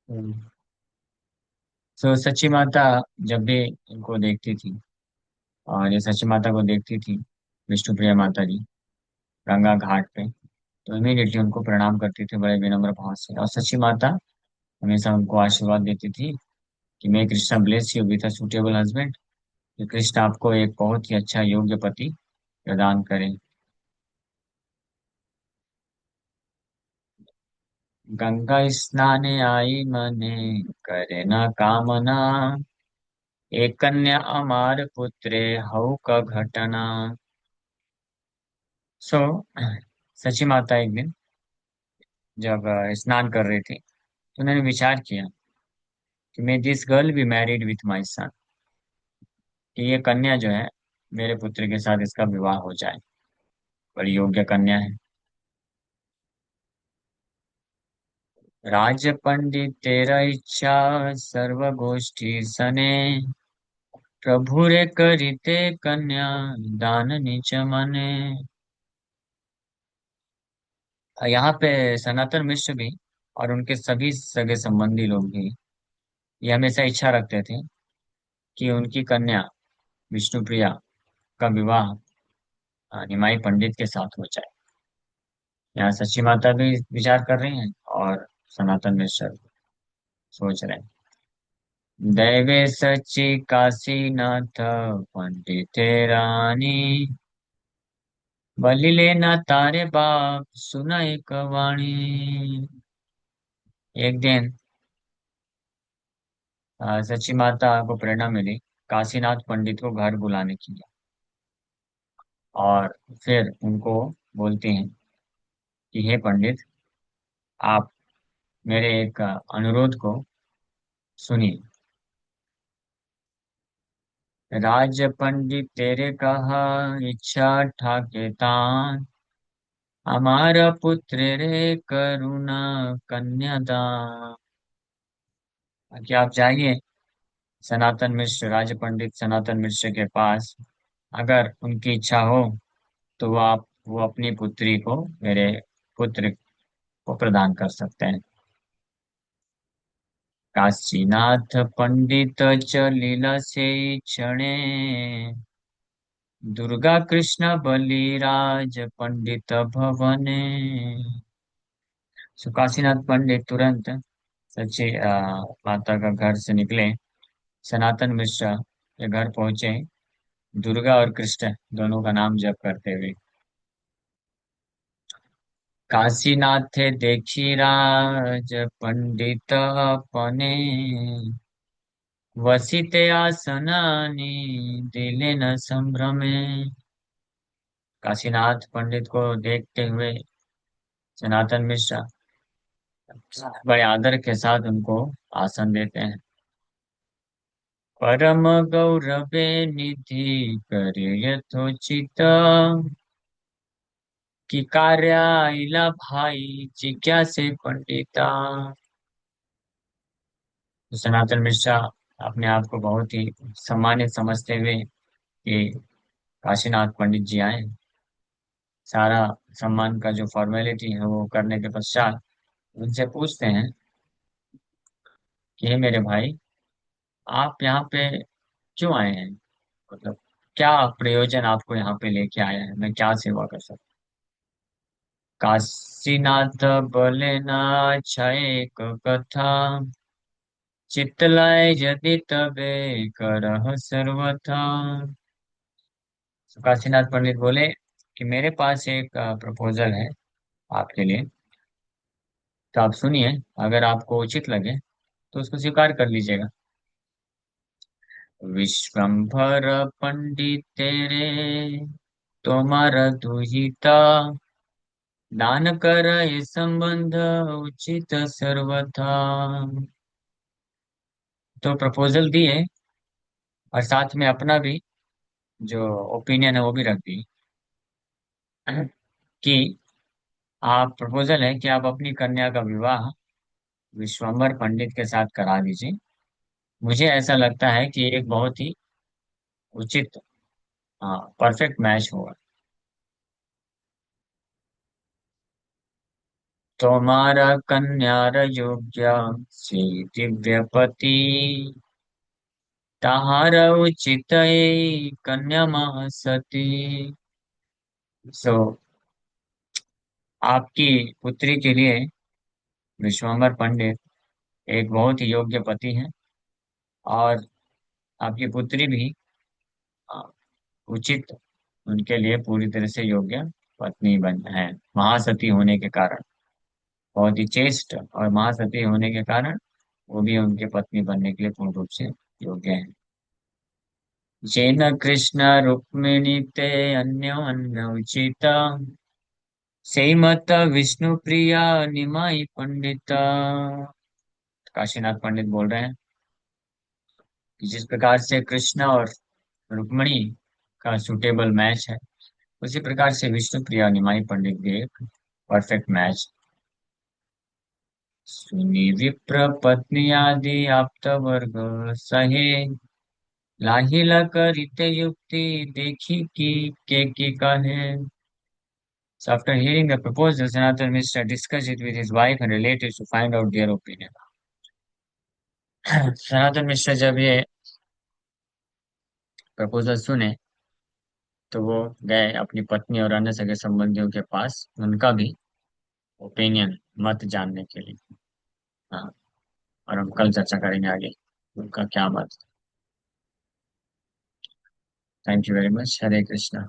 हम्म। तो सच्ची माता जब भी इनको देखती थी, और ये सच्ची माता को देखती थी, विष्णुप्रिया माता जी, गंगा घाट पे, तो इमीडिएटली उनको प्रणाम करती थी बड़े विनम्र भाव से। और सच्ची माता हमेशा उनको आशीर्वाद देती थी कि may Krishna bless you with a suitable husband, कि कृष्ण आपको एक बहुत ही अच्छा योग्य पति प्रदान करें। गंगा स्नाने आई मने, करे न कामना, एक कन्या अमार पुत्रे हऊ का घटना। सो सची माता एक दिन जब स्नान कर रही थी, तो उन्होंने विचार किया कि may this girl be married with my son, कि ये कन्या जो है मेरे पुत्र के साथ इसका विवाह हो जाए। बड़ी योग्य कन्या है। राज पंडित तेरा इच्छा, सर्व गोष्ठी सने, प्रभु रे करिते कन्या, दान निच मने। यहाँ पे सनातन मिश्र भी और उनके सभी सगे संबंधी लोग भी ये हमेशा इच्छा रखते थे कि उनकी कन्या विष्णुप्रिया का विवाह निमाई पंडित के साथ हो जाए। यहाँ सच्ची माता भी विचार कर रही हैं और सनातन मिश्र सोच रहे हैं। दैवे सच्ची काशीनाथ पंडित रानी, बलि लेना तारे बाप सुना एक वाणी। एक दिन सच्ची माता को प्रेरणा मिली काशीनाथ पंडित को घर बुलाने की। और फिर उनको बोलती हैं कि हे पंडित, आप मेरे एक अनुरोध को सुनिए। राज पंडित तेरे कहा, इच्छा ठाके तान, हमारा पुत्र रे करुणा कन्यादान। कि आप जाइए सनातन मिश्र, राज पंडित सनातन मिश्र के पास, अगर उनकी इच्छा हो तो वो अपनी पुत्री को मेरे पुत्र को प्रदान कर सकते हैं। काशीनाथ पंडित चलीला से क्षणे, दुर्गा कृष्ण बलिराज पंडित भवने। सो काशीनाथ पंडित तुरंत सच्ची माता का घर से निकले, सनातन मिश्र के घर पहुंचे, दुर्गा और कृष्ण दोनों का नाम जप करते हुए। काशीनाथ देखी राज पंडित अपने, वसिते आसनानी दिले न संभ्रमे। काशीनाथ पंडित को देखते हुए सनातन मिश्र बड़े आदर के साथ उनको आसन देते हैं। परम गौरवे निधि करे यथोचित, कि कार्य आइला भाई जिज्ञासे पंडिता। तो सनातन मिश्रा अपने आप को बहुत ही सम्मानित समझते हुए कि काशीनाथ पंडित जी आए, सारा सम्मान का जो फॉर्मेलिटी है वो करने के पश्चात उनसे पूछते हैं कि हे मेरे भाई, आप यहाँ पे क्यों आए हैं? मतलब क्या प्रयोजन आपको यहाँ पे लेके आया है, मैं क्या सेवा कर सकता हूँ? काशीनाथ बोले ना, अच्छा एक कथा, चित्तलाय यदि तबे करह सर्वथा। तो काशीनाथ पंडित बोले कि मेरे पास एक प्रपोजल है आपके लिए, तो आप सुनिए, अगर आपको उचित लगे तो उसको स्वीकार कर लीजिएगा। विश्वम्भर पंडित तेरे, तुम्हारा दुहिता, दान कर ये संबंध उचित सर्वथा। तो प्रपोजल दिए और साथ में अपना भी जो ओपिनियन है वो भी रख दी कि आप प्रपोजल है कि आप अपनी कन्या का विवाह विश्वम्भर पंडित के साथ करा दीजिए। मुझे ऐसा लगता है कि एक बहुत ही उचित, हाँ, परफेक्ट मैच होगा। तुम्हारा कन्यार योग्य श्री दिव्यपति, ताहार उचित कन्या महासती। सो आपकी पुत्री के लिए विश्वम्बर पंडित एक बहुत ही योग्य पति हैं, और आपकी पुत्री भी अ, उचित, उनके लिए पूरी तरह से योग्य पत्नी बन है, महासती होने के कारण, बहुत ही चेष्ट और महासती होने के कारण वो भी उनके पत्नी बनने के लिए पूर्ण रूप से योग्य है। जेन कृष्ण रुक्मिणी ते अन्य उचिता, सेमत विष्णु प्रिया निमाई पंडिता। काशीनाथ पंडित बोल रहे हैं कि जिस प्रकार से कृष्ण और रुक्मिणी का सुटेबल मैच है, उसी प्रकार से विष्णु प्रिया निमाई पंडित भी एक परफेक्ट मैच। सुनी विप्र पत्नी आदि आप्त वर्ग सहे, लाहिला करिते युक्ति देखी की कहे। So after hearing the proposal, Sanatan Mishra discussed it with his wife and relatives to find out their opinion. सनातन मिश्र जब ये प्रपोजल सुने, तो वो गए अपनी पत्नी और अन्य सगे संबंधियों के पास उनका भी ओपिनियन, मत जानने के लिए। हाँ, और हम कल चर्चा करेंगे आगे उनका क्या मत। Thank you very much. Hare Krishna.